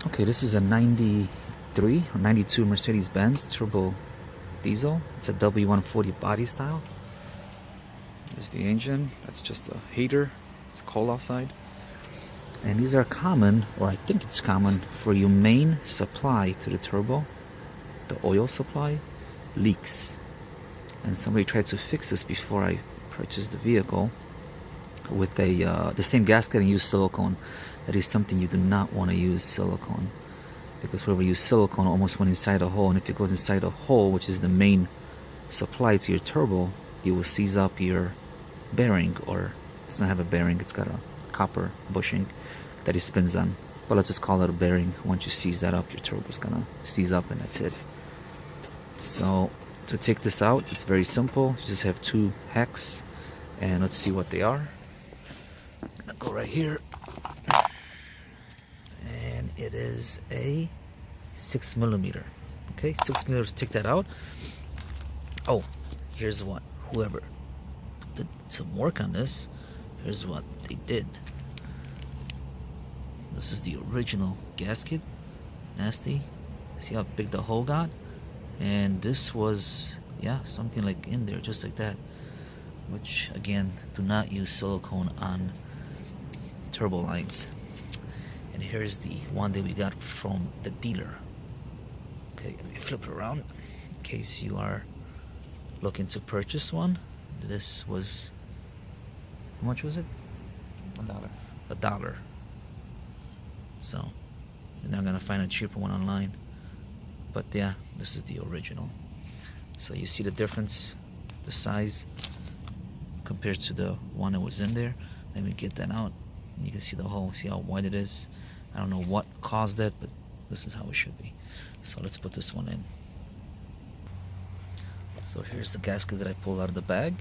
Okay, this is a 93 or 92 Mercedes Benz turbo diesel. It's a w140 body style. There's the engine. That's just a heater. It's cold outside. And these are common, or I think it's common, for your main supply to the turbo. The oil supply leaks. And somebody tried to fix this before I purchased the vehicle with the same gasket and use silicone. That is something you do not want to use silicone, because whenever you use silicone, it almost went inside a hole, and if it goes inside a hole, which is the main supply to your turbo, you will seize up your bearing, or it doesn't have a bearing, it's got a copper bushing that it spins on, but let's just call it a bearing. Once you seize that up, your turbo is gonna seize up, and that's it. So to take this out, it's very simple. You just have two hex, and let's see what they are. I'm gonna go right here, and it is a 6mm. Okay, 6mm to take that out. Oh, here's what, whoever did some work on this, here's what they did. This is the original gasket. Nasty. See how big the hole got? And this was, yeah, something like in there, just like that. Which, again, do not use silicone on turbo lines. And here's the one that we got from the dealer. Okay, let me flip it around in case you are looking to purchase one. This was, how much was it? $1. $1. So you're not gonna find a cheaper one online. But yeah, this is the original. So you see the difference, the size compared to the one that was in there. Let me get that out. You can see the hole, see how wide it is. I don't know what caused that, but this is how it should be. So let's put this one in. So here's the gasket that I pulled out of the bag,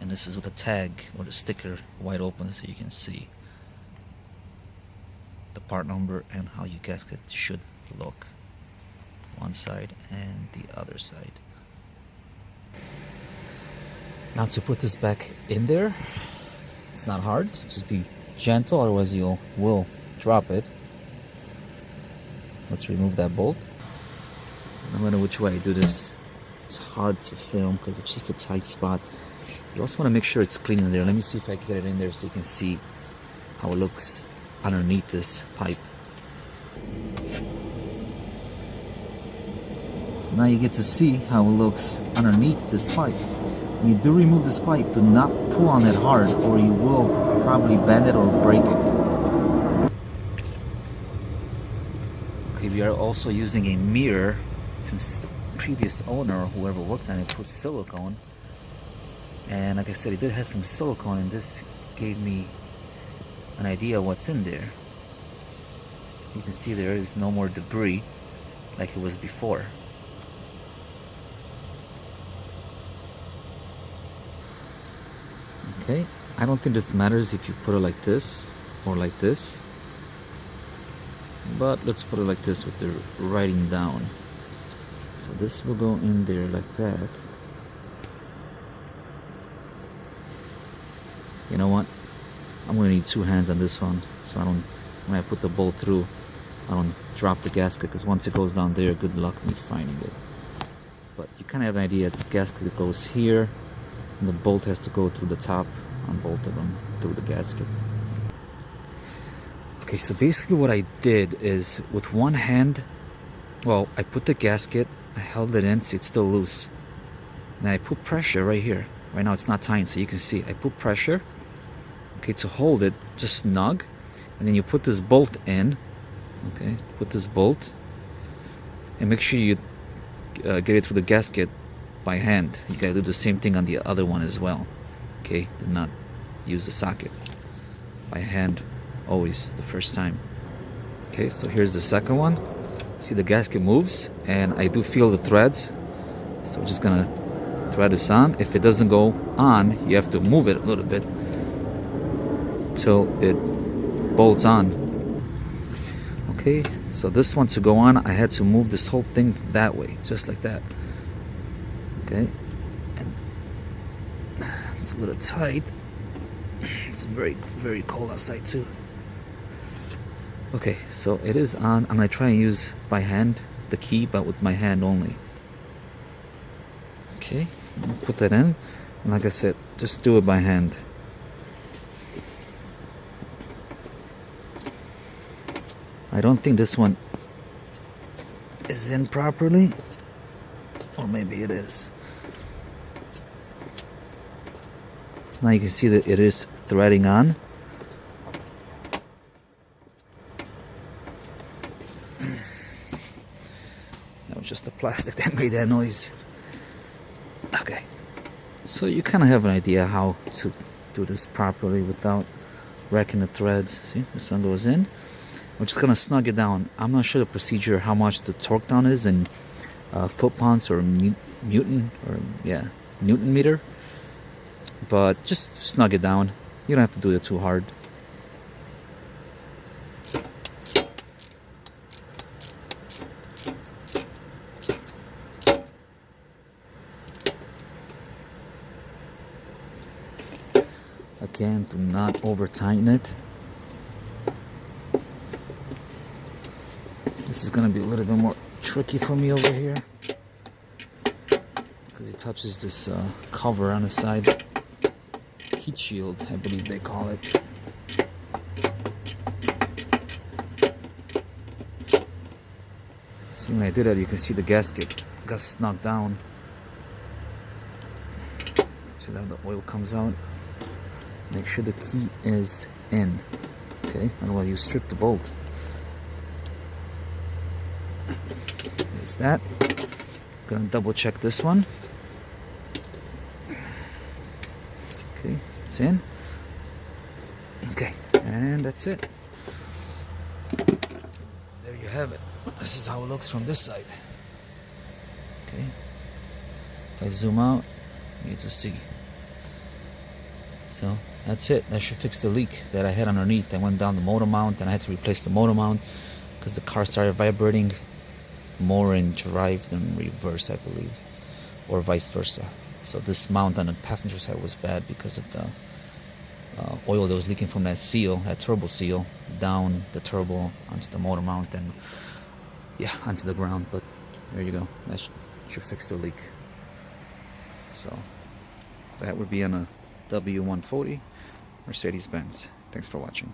and this is with the tag or the sticker wide open, so you can see the part number and how your gasket should look, one side and the other side. Now to put this back in there, it's not hard. Just be gentle, otherwise you will drop it. Let's remove that bolt. No matter which way I do this, it's hard to film because it's just a tight spot. You also want to make sure it's clean in there. Let me see if I can get it in there so you can see how it looks underneath this pipe. So now you get to see how it looks underneath this pipe. When you do remove this pipe, do not pull on it hard or you will probably bend it or break it. Okay, we are also using a mirror since the previous owner or whoever worked on it put silicone. And like I said, it did have some silicone, and this gave me an idea what's in there. You can see there is no more debris like it was before. Okay, I don't think this matters if you put it like this or like this, but let's put it like this with the writing down. So this will go in there like that. You know what? I'm gonna need two hands on this one, so I don't, when I put the bolt through, I don't drop the gasket, because once it goes down there, good luck me finding it. But you kind of have an idea. The gasket goes here, and the bolt has to go through the top on both of them, through the gasket. Okay, so basically what I did is with one hand, well, I put the gasket, I held it in so it's still loose. And then I put pressure right here. Right now it's not tight, so you can see I put pressure, okay, to hold it just snug. And then you put this bolt in, okay, put this bolt, and make sure you get it through the gasket by hand. You gotta do the same thing on the other one as well. Okay, do not use the socket. By hand, always, the first time. Okay, so here's the second one. See, the gasket moves, and I do feel the threads. So we're just gonna thread this on. If it doesn't go on, you have to move it a little bit till it bolts on. Okay, so this one to go on, I had to move this whole thing that way, just like that. Okay, and it's a little tight. It's very, very cold outside too. Okay, so it is on. I'm gonna try and use by hand the key, but with my hand only. Okay, I'll put that in, and like I said, just do it by hand. I don't think this one is in properly, or maybe it is. Now you can see that it is threading on. That was just the plastic that made that noise. Okay, so you kind of have an idea how to do this properly without wrecking the threads. See, this one goes in. We're just gonna snug it down. I'm not sure the procedure, how much the torque down is in foot-pounds or Newton meter, but just snug it down. You don't have to do it too hard. Again, do not over tighten it. This is gonna be a little bit more tricky for me over here because it touches this cover on the side. Heat shield, I believe they call it. See, when I did that, you can see the gasket got snuck down. See how the oil comes out? Make sure the key is in, okay? Otherwise you strip the bolt. There's that. Gonna double check this one. Okay, it's in. Okay, and that's it. There you have it. This is how it looks from this side. Okay, if I zoom out, you get to see. So that's it. That should fix the leak that I had underneath. I went down the motor mount and I had to replace the motor mount because the car started vibrating more in drive than reverse, I believe, or vice versa. So this mount on the passenger side was bad because of the oil that was leaking from that seal, that turbo seal, down the turbo onto the motor mount and yeah, onto the ground. But there you go. That should fix the leak. So that would be on a w140 Mercedes Benz. Thanks for watching.